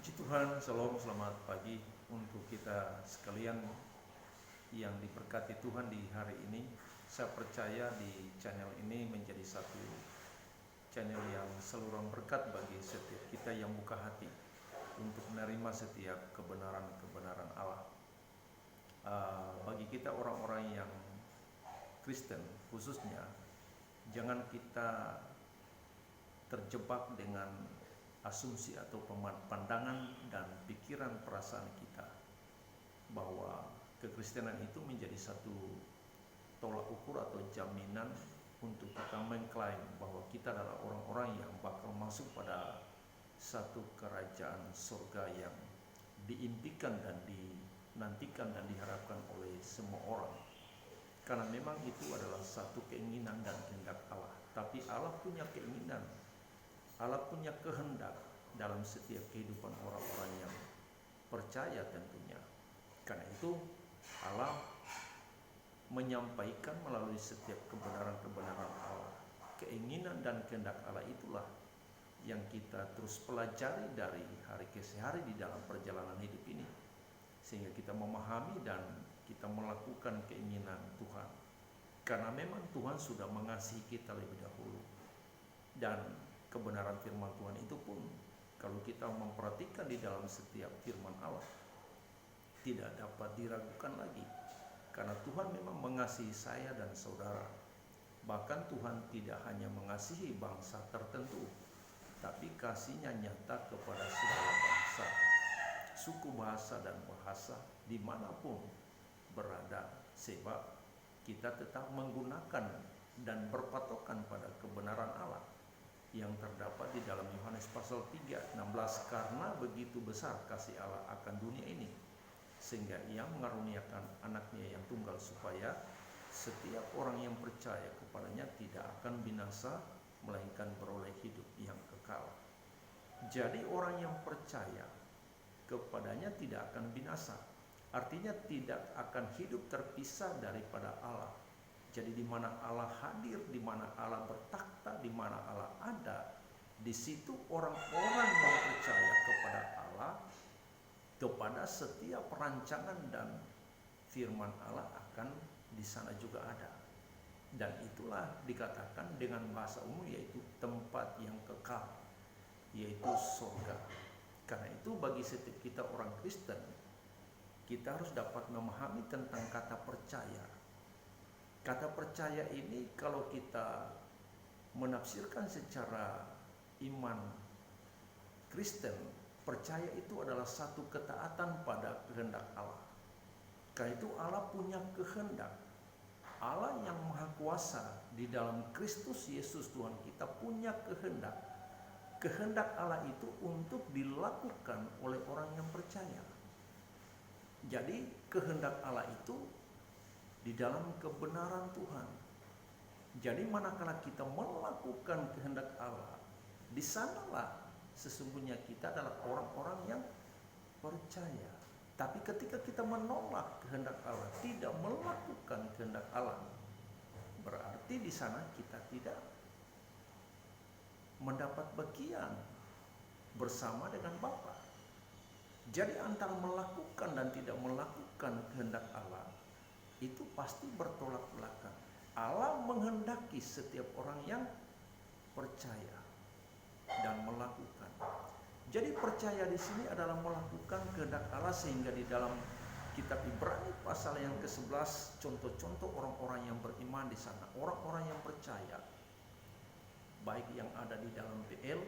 Puji Tuhan, Shalom, selamat pagi untuk kita sekalian yang diberkati Tuhan di hari ini. Saya percaya di channel ini menjadi satu channel yang saluran berkat bagi setiap kita yang buka hati untuk menerima setiap kebenaran-kebenaran Allah. Bagi kita orang-orang yang Kristen khususnya, jangan kita terjebak dengan asumsi atau pandangan dan pikiran perasaan kita bahwa kekristenan itu menjadi satu tolak ukur atau jaminan untuk kita mengklaim bahwa kita adalah orang-orang yang bakal masuk pada satu kerajaan surga yang diimpikan dan dinantikan dan diharapkan oleh semua orang. Karena memang itu adalah satu keinginan dan kehendak Allah. Tapi Allah punya keinginan, Allah punya kehendak dalam setiap kehidupan orang-orang yang percaya tentunya. Karena itu Allah menyampaikan melalui setiap kebenaran-kebenaran Allah. Keinginan dan kehendak Allah itulah yang kita terus pelajari dari hari ke hari di dalam perjalanan hidup ini, sehingga kita memahami dan kita melakukan keinginan Tuhan. Karena memang Tuhan sudah mengasihi kita lebih dahulu, dan kebenaran firman Tuhan itu pun kalau kita memperhatikan di dalam setiap firman Allah tidak dapat diragukan lagi, karena Tuhan memang mengasihi saya dan saudara. Bahkan Tuhan tidak hanya mengasihi bangsa tertentu, tapi kasihnya nyata kepada segala bangsa, suku, bahasa, dan bahasa dimanapun berada, sebab kita tetap menggunakan dan berpatokan pada kebenaran Allah yang terdapat di dalam Yohanes pasal 3:16. Karena begitu besar kasih Allah akan dunia ini, sehingga Ia mengaruniakan anaknya yang tunggal, supaya setiap orang yang percaya kepadanya tidak akan binasa, melainkan beroleh hidup yang kekal. Jadi orang yang percaya kepadanya tidak akan binasa, artinya tidak akan hidup terpisah daripada Allah. Jadi di mana Allah hadir, di mana Allah bertakhta, di mana Allah ada, di situ orang-orang yang percaya kepada Allah, kepada setiap rancangan dan firman Allah akan di sana juga ada. Dan itulah dikatakan dengan bahasa umum, yaitu tempat yang kekal, yaitu surga. Karena itu bagi setiap kita orang Kristen, kita harus dapat memahami tentang kata percaya. Kata percaya ini kalau kita menafsirkan secara iman Kristen, percaya itu adalah satu ketaatan pada kehendak Allah. Karena itu Allah punya kehendak. Allah yang maha kuasa di dalam Kristus Yesus Tuhan kita punya kehendak. Kehendak Allah itu untuk dilakukan oleh orang yang percaya. Jadi kehendak Allah itu di dalam kebenaran Tuhan. Jadi manakala kita melakukan kehendak Allah, di sanalah sesungguhnya kita adalah orang-orang yang percaya. Tapi ketika kita menolak kehendak Allah, tidak melakukan kehendak Allah, berarti di sana kita tidak mendapat bagian bersama dengan Bapa. Jadi antara melakukan dan tidak melakukan kehendak Allah itu pasti bertolak belakang. Allah menghendaki setiap orang yang percaya dan melakukan. Jadi percaya di sini adalah melakukan kehendak Allah, sehingga di dalam kitab Ibrani pasal yang ke-11 contoh-contoh orang-orang yang beriman di sana, orang-orang yang percaya, baik yang ada di dalam PL,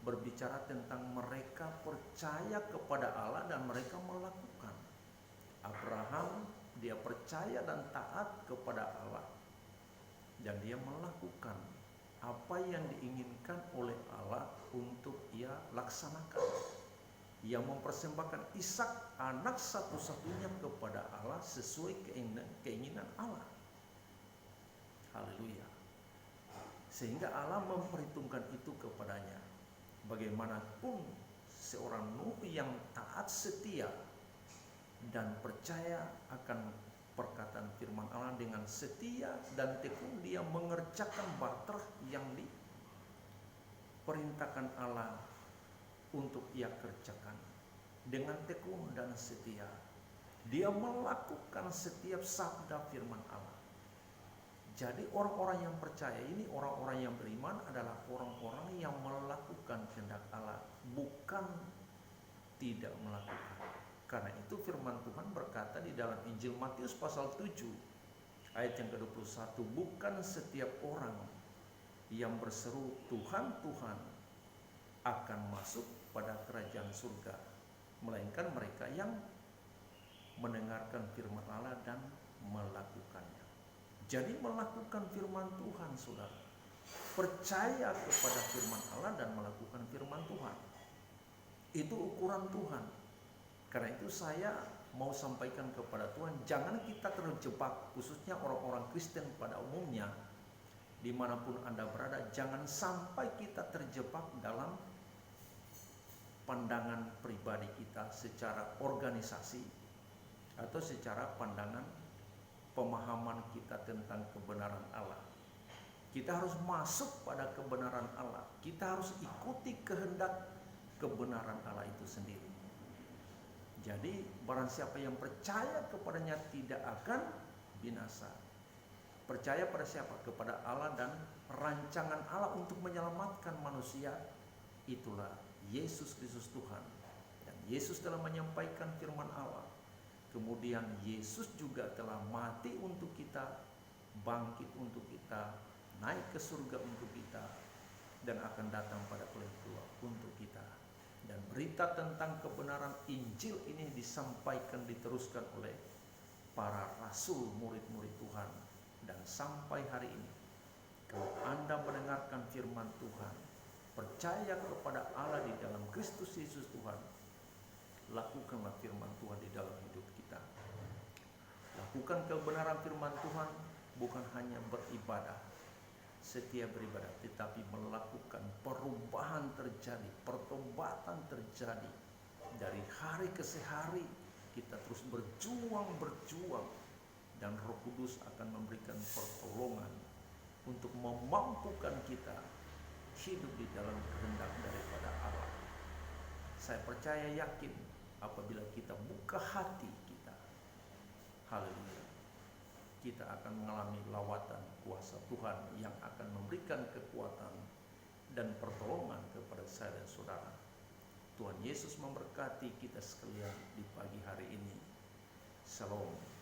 berbicara tentang mereka percaya kepada Allah dan mereka melakukan. Abraham, dia percaya dan taat kepada Allah, dan dia melakukan apa yang diinginkan oleh Allah untuk ia laksanakan. Ia mempersembahkan Ishak, anak satu-satunya, kepada Allah sesuai keinginan Allah. Haleluya. Sehingga Allah memperhitungkan itu kepadanya. Bagaimanapun seorang Nuh yang taat, setia, dan percaya akan perkataan firman Allah dengan setia dan tekun, dia mengerjakan bahtera yang diperintahkan Allah untuk ia kerjakan dengan tekun dan setia. Dia melakukan setiap sabda firman Allah. Jadi orang-orang yang percaya ini, orang-orang yang beriman adalah orang-orang yang melakukan kehendak Allah, bukan tidak melakukan. Karena itu firman Tuhan berkata di dalam Injil Matius pasal 7 ayat yang ke-21, bukan setiap orang yang berseru Tuhan, Tuhan akan masuk pada kerajaan surga, melainkan mereka yang mendengarkan firman Allah dan melakukannya. Jadi melakukan firman Tuhan, saudara, percaya kepada firman Allah dan melakukan firman Tuhan, itu ukuran Tuhan. Karena itu saya mau sampaikan kepada Tuhan, jangan kita terjebak, khususnya orang-orang Kristen pada umumnya, dimanapun Anda berada, jangan sampai kita terjebak dalam pandangan pribadi kita secara organisasi atau secara pandangan pemahaman kita tentang kebenaran Allah. Kita harus masuk pada kebenaran Allah. Kita harus ikuti kehendak kebenaran Allah itu sendiri. Jadi barang siapa yang percaya kepadanya tidak akan binasa. Percaya pada siapa? Kepada Allah dan rancangan Allah untuk menyelamatkan manusia. Itulah Yesus Kristus Tuhan. Dan Yesus telah menyampaikan firman Allah. Kemudian Yesus juga telah mati untuk kita, bangkit untuk kita, naik ke surga untuk kita, dan akan datang pada pula untuk kita. Dan berita tentang kebenaran Injil ini disampaikan, diteruskan oleh para rasul, murid-murid Tuhan. Dan sampai hari ini, kalau Anda mendengarkan firman Tuhan, percaya kepada Allah di dalam Kristus Yesus Tuhan, lakukanlah firman Tuhan di dalam hidup kita. Lakukan kebenaran firman Tuhan, bukan hanya beribadah, setia beribadah, tetapi melakukan perubahan terjadi, pertobatan terjadi. Dari hari ke hari kita terus berjuang, dan Roh Kudus akan memberikan pertolongan untuk memampukan kita hidup di dalam kehendak daripada Allah. Saya percaya, yakin, apabila kita buka hati kita, haleluya, kita akan mengalami lawatan kuasa Tuhan yang akan memberikan kekuatan dan pertolongan kepada saya dan saudara. Tuhan Yesus memberkati kita sekalian di pagi hari ini. Shalom.